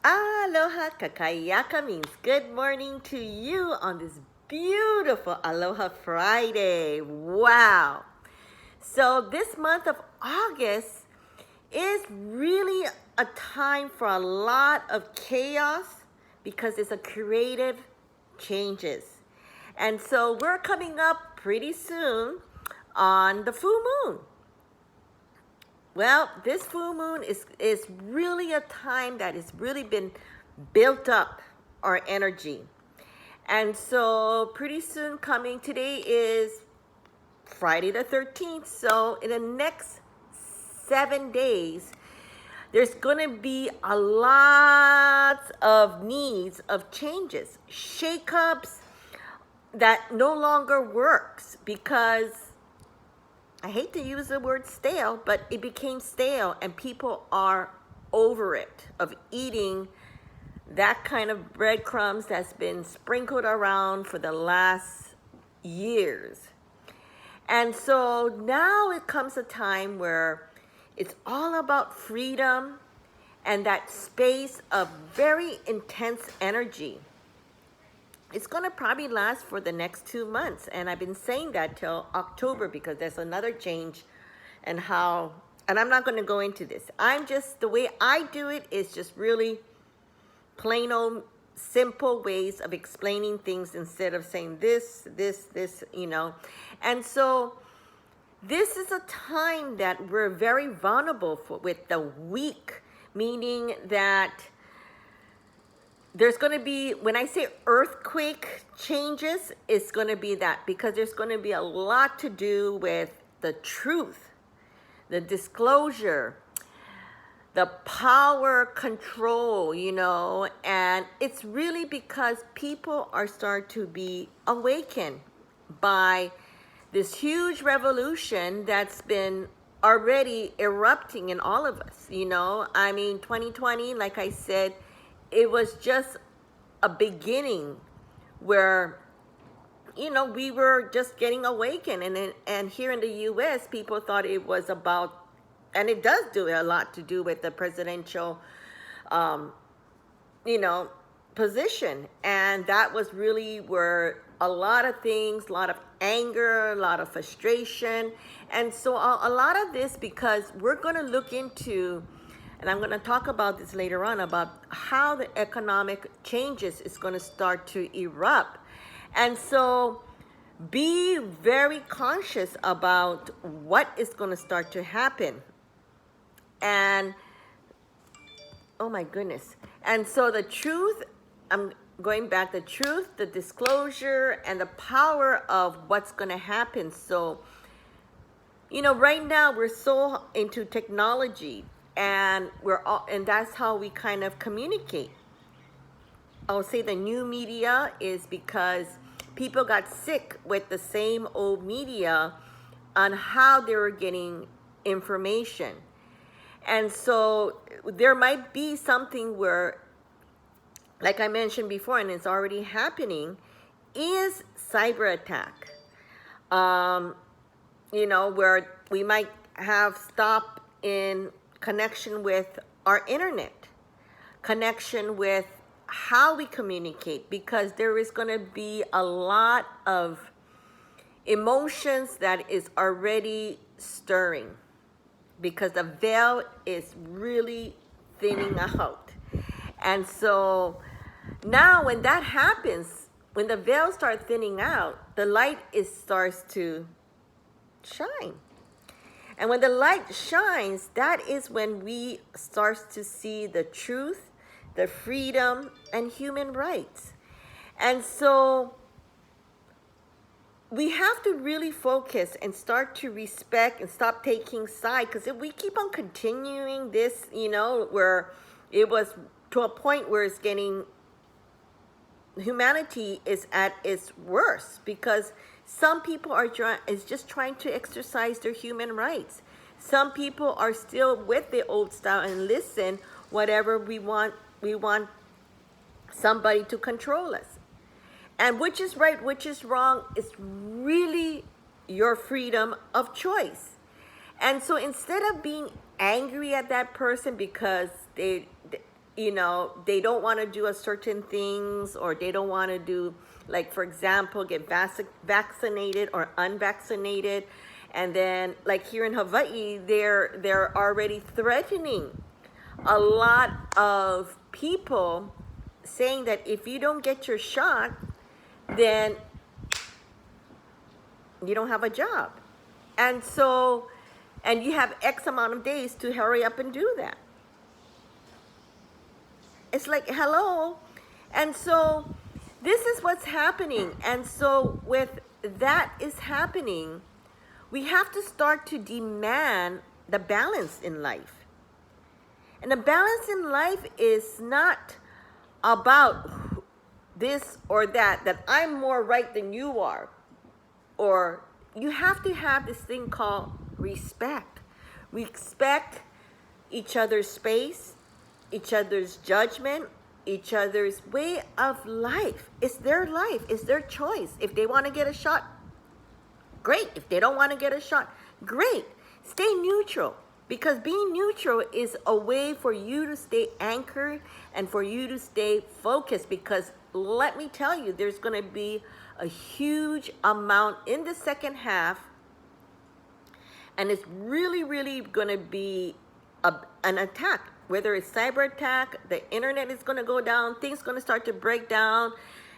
Aloha kakayaka means good morning to you on this beautiful Aloha Friday. Wow. So this month of August is really a time for a lot of chaos because it's a creative changes. And so we're coming up pretty soon on the full moon. Well, this full moon is really a time that has really been built up our energy. And so pretty soon coming, today is Friday the 13th. So in the next 7 days, there's going to be a lot of needs of changes, shakeups that no longer works because I hate to use the word stale, but it became stale and people are over it of eating that kind of breadcrumbs that's been sprinkled around for the last years. And so now it comes a time where it's all about freedom and that space of very intense energy. It's going to probably last for the next 2 months. And I've been saying that till October because there's another change and how, and I'm not going to go into this. The way I do it is just really plain old simple ways of explaining things instead of saying this, And so this is a time that we're very vulnerable with the weak, meaning that there's going to be, when I say earthquake changes, it's going to be that because there's going to be a lot to do with the truth, the disclosure, the power control, and it's really because people are starting to be awakened by this huge revolution that's been already erupting in all of us, 2020, like I said, it was just a beginning where, we were just getting awakened. And here in the U.S., people thought it was about, and it does do a lot to do with the presidential, position. And that was really where a lot of things, a lot of anger, a lot of frustration. And so a lot of this, because we're going to look into, and I'm going to talk about this later on, about how the economic changes is going to start to erupt. And so be very conscious about what is going to start to happen. And, oh my goodness. And so the truth, I'm going back, the truth, the disclosure, and the power of what's going to happen. So, right now we're so into technology. And and that's how we kind of communicate. I'll say the new media is because people got sick with the same old media on how they were getting information. And so there might be something where, like I mentioned before, and it's already happening, is cyber attack. Where we might have stopped in connection with our internet, connection with how we communicate, because there is going to be a lot of emotions that is already stirring because the veil is really thinning out. And so now when that happens, when the veil starts thinning out, the light starts to shine. And when the light shines, that is when we start to see the truth, the freedom, and human rights. And so we have to really focus and start to respect and stop taking side. Because if we keep on continuing this, where it was to a point where it's getting, humanity is at its worst because some people are just trying to exercise their human rights. Some people are still with the old style and listen, whatever we want somebody to control us. And which is right, which is wrong, is really your freedom of choice. And so instead of being angry at that person because you know, they don't want to do a certain things, or they don't want to do, like, for example, get vaccinated or unvaccinated. And then, like here in Hawaii, they're already threatening a lot of people, saying that if you don't get your shot, then you don't have a job. And so, and you have X amount of days to hurry up and do that. It's like, hello. And so this is what's happening. And so with that is happening, we have to start to demand the balance in life. And the balance in life is not about this or that I'm more right than you are. Or you have to have this thing called respect. Respect each other's space, each other's judgment, each other's way of life. It's their life, it's their choice. If they want to get a shot, great. If they don't want to get a shot, great. Stay neutral, because being neutral is a way for you to stay anchored and for you to stay focused. Because let me tell you, there's going to be a huge amount in the second half, and it's really, really going to be an attack. Whether it's cyber attack, the internet is going to go down, things going to start to break down,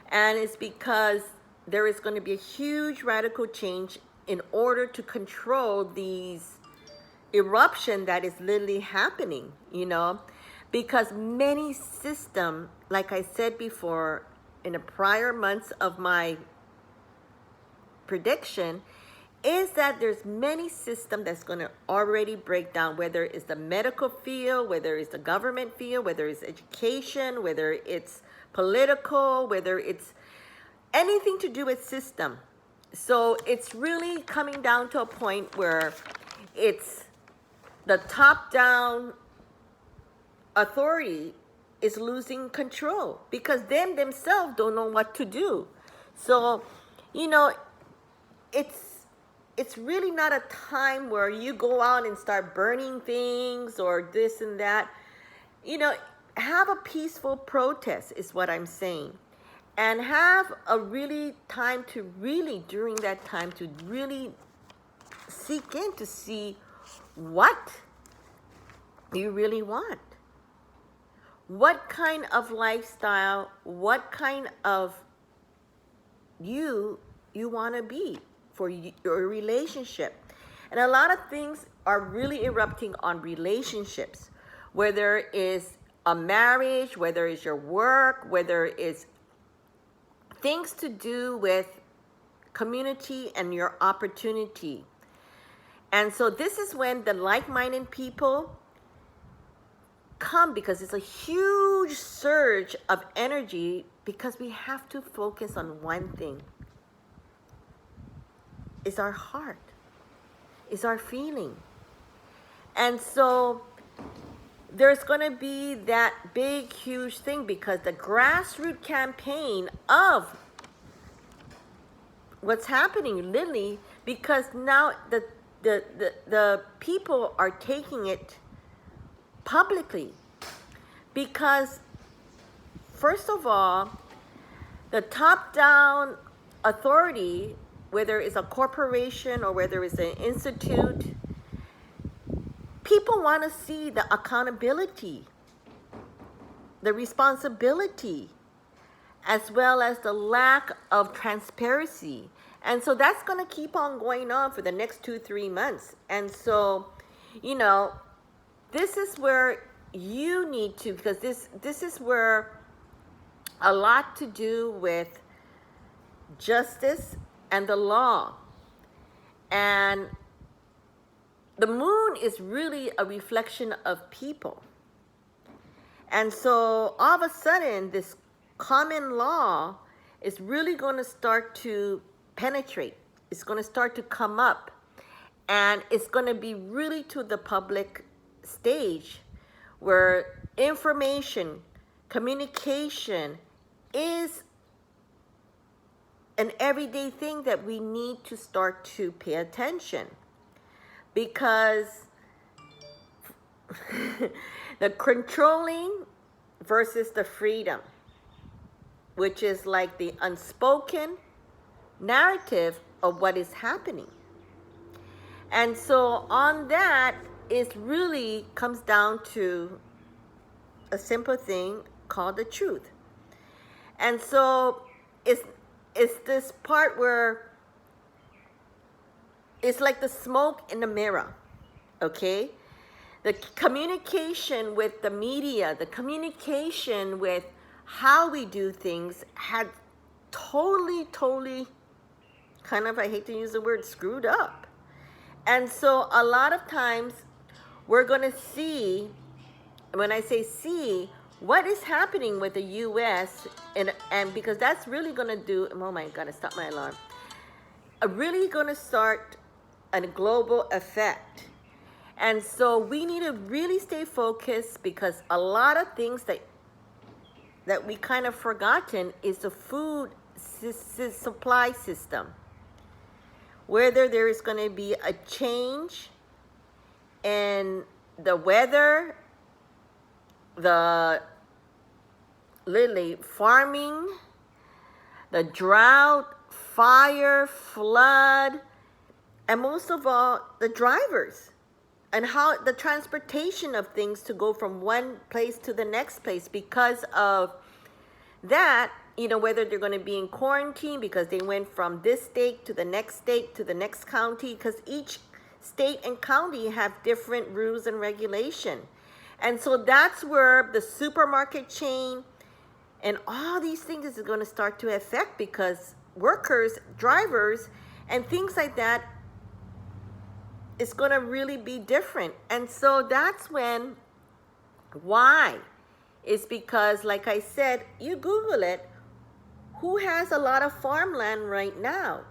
and it's because there is going to be a huge radical change in order to control these eruption that is literally happening, you know, because many systems, like I said before in the prior months of my prediction, is that there's many systems that's going to already break down, whether it's the medical field, whether it's the government field, whether it's education, whether it's political, whether it's anything to do with system. So it's really coming down to a point where it's the top-down authority is losing control, because them themselves don't know what to do. So, you know, it's really not a time where you go out and start burning things or this and that. You know, have a peaceful protest is what I'm saying. And have a really time to really, during that time, to really seek in to see what you really want. What kind of lifestyle, what kind of you want to be for your relationship. And a lot of things are really erupting on relationships, whether it's a marriage, whether it's your work, whether it's things to do with community and your opportunity. And so this is when the like-minded people come, because it's a huge surge of energy, because we have to focus on one thing. It's our heart. It's our feeling. And so there's going to be that big, huge thing, because the grassroots campaign of what's happening, literally, because now the people are taking it publicly. Because, first of all, the top-down authority, whether it's a corporation or whether it's an institute, people want to see the accountability, the responsibility, as well as the lack of transparency. And so that's going to keep on going on for the next 2-3 months. And so, you know, this is where you need to, because this is where a lot to do with justice and the law. And the moon is really a reflection of people. And so all of a sudden, this common law is really going to start to penetrate. It's going to start to come up. And it's going to be really to the public stage, where information, communication is an everyday thing that we need to start to pay attention. Because the controlling versus the freedom, which is like the unspoken narrative of what is happening. And so on that, it really comes down to a simple thing called the truth. And so it's this part where it's like the smoke in the mirror, okay? The communication with the media, the communication with how we do things had totally kind of, I hate to use the word, screwed up. And so a lot of times we're going to see, when I say see, what is happening with the U.S. and because that's really going to do, oh my God, I stopped my alarm. Really going to start a global effect. And so we need to really stay focused, because a lot of things that we kind of forgotten is the food supply system. Whether there is going to be a change in the weather, the literally farming, the drought, fire, flood, and most of all, the drivers, and how the transportation of things to go from one place to the next place. Because of that, you know, whether they're going to be in quarantine because they went from this state to the next county, because each state and county have different rules and regulation. And so that's where the supermarket chain and all these things is going to start to affect, because workers, drivers, and things like that is going to really be different. And so that's when, why? It's because, like I said, you Google it, who has a lot of farmland right now?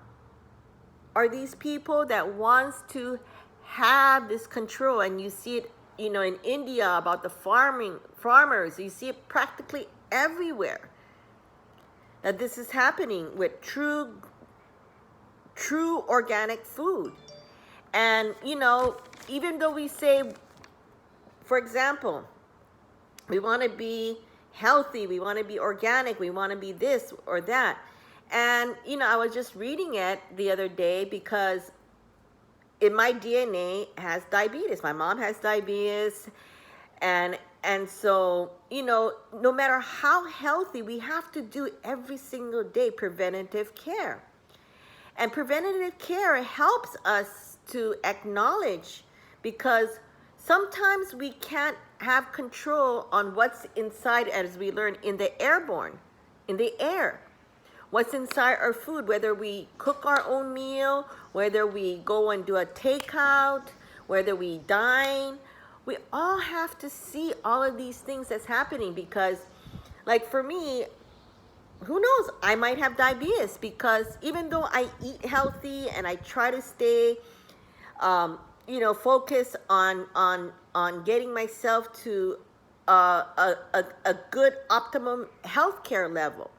Are these people that wants to have this control? And you see it, you know, in India about the farmers. You see it practically everywhere, that this is happening with true organic food. And, you know, even though we say, for example, we want to be healthy, we want to be organic, we want to be this or that. And, you know, I was just reading it the other day, because in my DNA has diabetes. My mom has diabetes. And so, you know, no matter how healthy, we have to do every single day preventative care. And preventative care helps us to acknowledge, because sometimes we can't have control on what's inside, as we learn in the airborne, in the air. What's inside our food, whether we cook our own meal, whether we go and do a takeout, whether we dine. We all have to see all of these things that's happening, because, like for me, who knows, I might have diabetes, because even though I eat healthy and I try to stay you know, focus on getting myself to a good optimum healthcare level.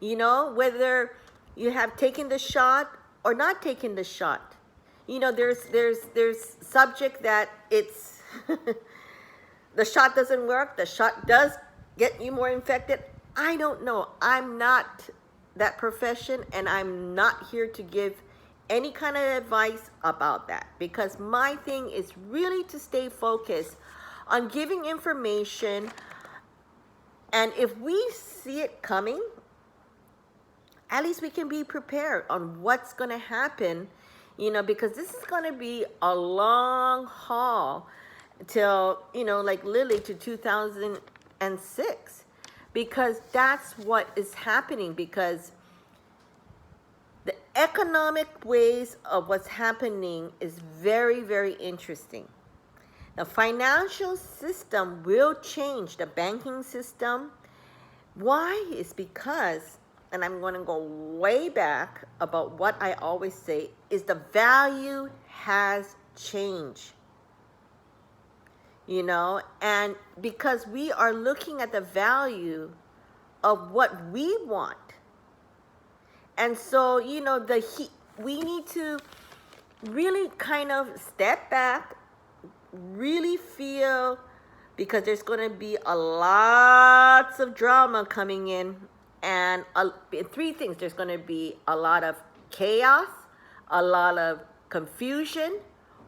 You know, whether you have taken the shot or not taken the shot. You know, there's subject that it's the shot doesn't work. The shot does get you more infected. I don't know. I'm not that profession, and I'm not here to give any kind of advice about that, because my thing is really to stay focused on giving information. And if we see it coming, at least we can be prepared on what's going to happen, you know, because this is going to be a long haul till, you know, like literally to 2006, because that's what is happening. Because the economic ways of what's happening is very, very interesting. The financial system will change, the banking system. Why? Is because, and I'm going to go way back about what I always say, is the value has changed. You know, and because we are looking at the value of what we want. And so, you know, we need to really kind of step back, really feel because there's going to be a lots of drama coming in, and three things. There's going to be a lot of chaos, a lot of confusion.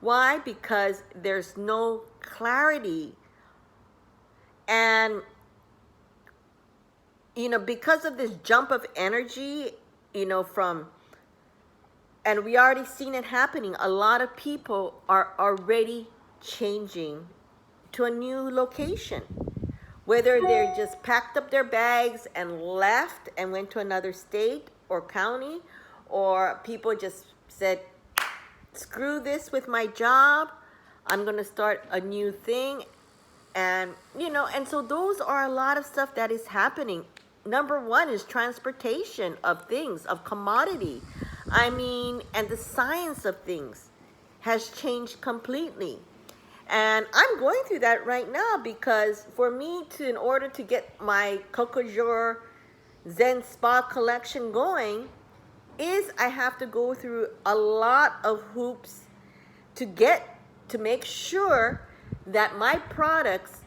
Why? Because there's no clarity. And because of this jump of energy, and we already seen it happening, a lot of people are already changing to a new location. Whether they're just packed up their bags and left and went to another state or county, or people just said, screw this with my job, I'm going to start a new thing. And, and so those are a lot of stuff that is happening. Number one is transportation of things, of commodity. And the science of things has changed completely. And I'm going through that right now, because for me in order to get my Cocojor Zen Spa collection going, is I have to go through a lot of hoops to make sure that my products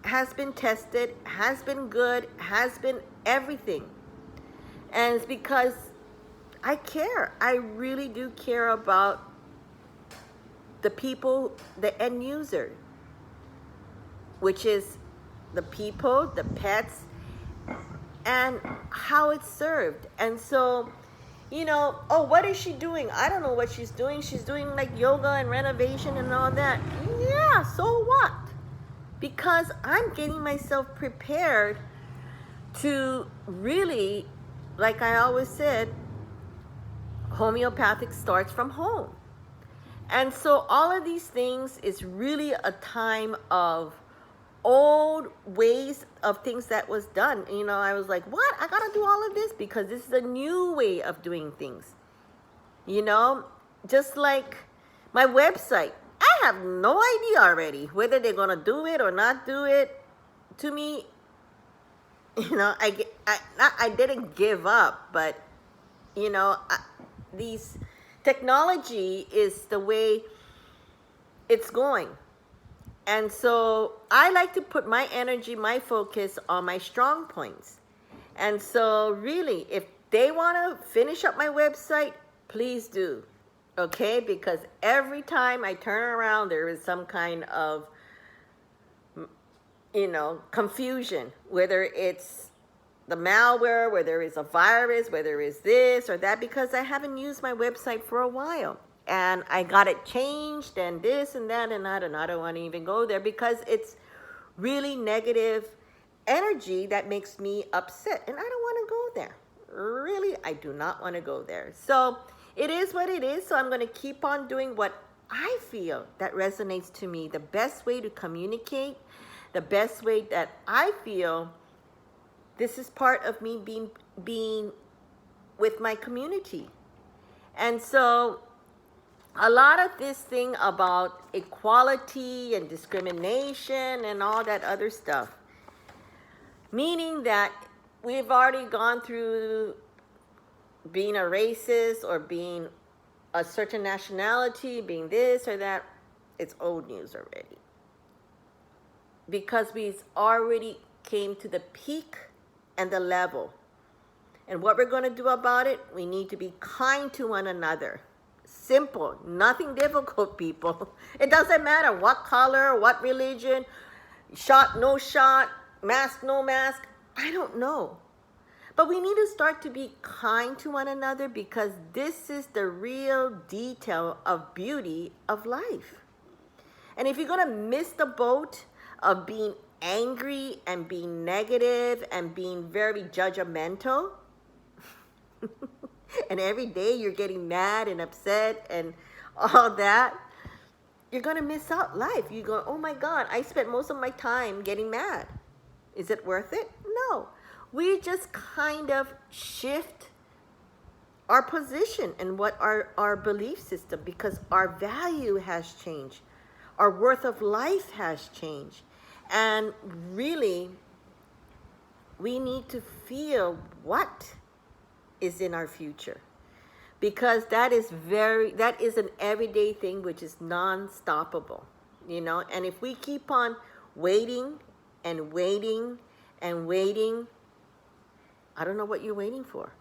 has been tested, has been good, has been everything. And it's because I care. I really do care about the people, the end user, which is the people, the pets, and how it's served. And so, what is she doing? I don't know what she's doing. She's doing like yoga and renovation and all that. Yeah, so what? Because I'm getting myself prepared to really, like I always said, homeopathic starts from home. And so all of these things is really a time of old ways of things that was done. I was like, what? I gotta do all of this because this is a new way of doing things. Just like my website. I have no idea already whether they're gonna do it or not do it. To me, I didn't give up, but these technology is the way it's going. And so I like to put my energy, my focus on my strong points. And so really, if they want to finish up my website, please do. Okay? Because every time I turn around, there is some kind of, confusion. Whether it's the malware, whether it's a virus, whether it's this or that, because I haven't used my website for a while. And I got it changed and this and that, and I don't want to even go there because it's really negative energy that makes me upset. And I don't want to go there. Really, I do not want to go there. So it is what it is. So I'm going to keep on doing what I feel that resonates to me. The best way to communicate, the best way that I feel this is part of me being with my community. And so a lot of this thing about equality and discrimination and all that other stuff, meaning that we've already gone through being a racist or being a certain nationality, being this or that, it's old news already. Because we've already came to the peak and the level. And what we're going to do about it, we need to be kind to one another. Simple, nothing difficult, people. It doesn't matter what color, what religion, shot, no shot, mask, no mask. I don't know. But we need to start to be kind to one another because this is the real detail of beauty of life. And if you're going to miss the boat of being angry and being negative and being very judgmental, and every day you're getting mad and upset and all that, you're going to miss out life. You go, oh my God, I spent most of my time getting mad. Is it worth it? No. We just kind of shift our position and what our belief system, because our value has changed. Our worth of life has changed. And really, we need to feel what is in our future, because that is an everyday thing which is non-stoppable, and if we keep on waiting and waiting and waiting. I don't know what you're waiting for.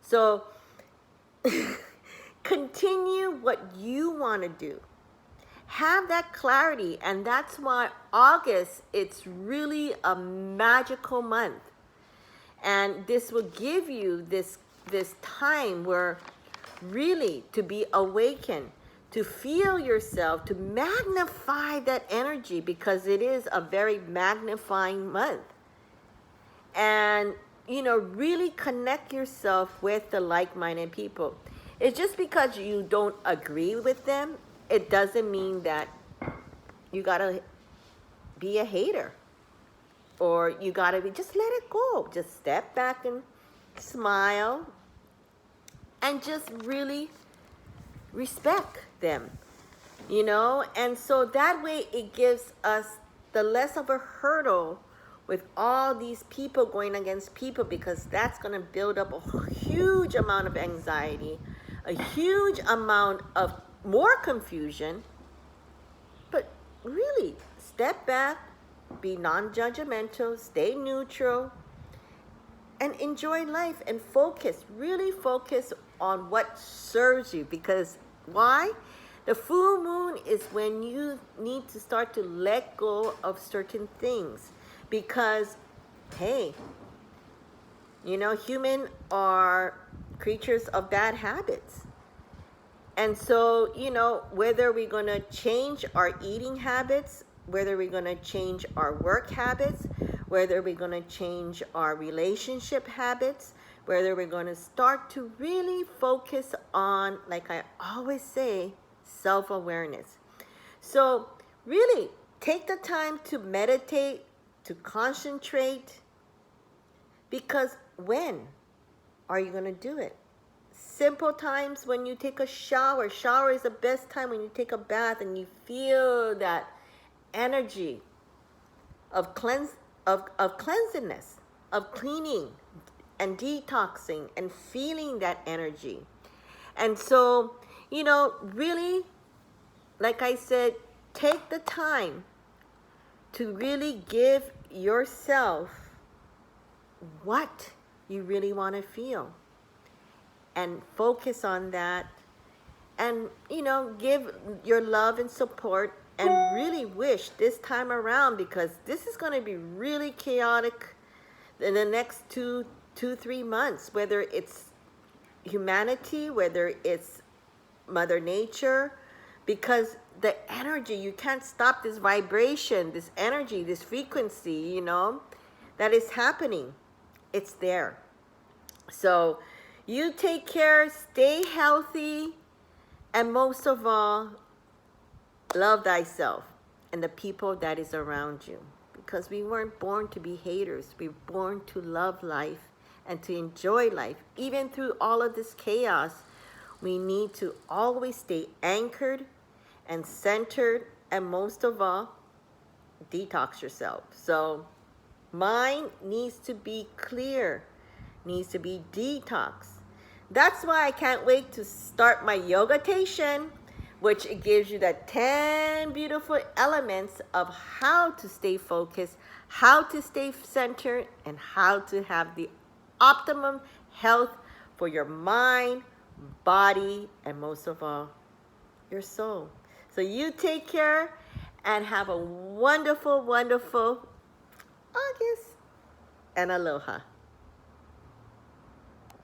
So continue what you want to do. Have that clarity, and that's why August, it's really a magical month. And this will give you this time where really to be awakened, to feel yourself, to magnify that energy, because it is a very magnifying month. And, really connect yourself with the like-minded people. It's just because you don't agree with them, it doesn't mean that you gotta be a hater. Or you gotta just let it go. Just step back and smile and just really respect them, and so that way it gives us the less of a hurdle with all these people going against people, because that's going to build up a huge amount of anxiety, a huge amount of more confusion. But really, step back, be non-judgmental, stay neutral, and enjoy life, and really focus on what serves you. Because why? The full moon is when you need to start to let go of certain things. Because, hey, humans are creatures of bad habits. And so, whether we're going to change our eating habits, whether we're going to change our work habits, whether we're going to change our relationship habits, whether we're going to start to really focus on, like I always say, self-awareness. So really take the time to meditate, to concentrate, because when are you going to do it? Simple times when you take a shower. Shower is the best time, when you take a bath and you feel that energy of cleansiness, of cleaning and detoxing and feeling that energy. And so, really, like I said, take the time to really give yourself what you really want to feel, and focus on that, and give your love and support, and really wish this time around, because this is going to be really chaotic in the next 3 months, whether it's humanity, whether it's Mother Nature, because the energy, you can't stop this vibration, this energy, this frequency, that is happening. It's there. So you take care, stay healthy, and most of all, love thyself and the people that is around you. Because we weren't born to be haters. We were born to love life and to enjoy life. Even through all of this chaos, we need to always stay anchored and centered, and most of all, detox yourself. So mind needs to be clear, needs to be detox. That's why I can't wait to start my yogatation, which it gives you the 10 beautiful elements of how to stay focused, how to stay centered, and how to have the optimum health for your mind, body, and most of all, your soul. So you take care and have a wonderful, wonderful August, and aloha.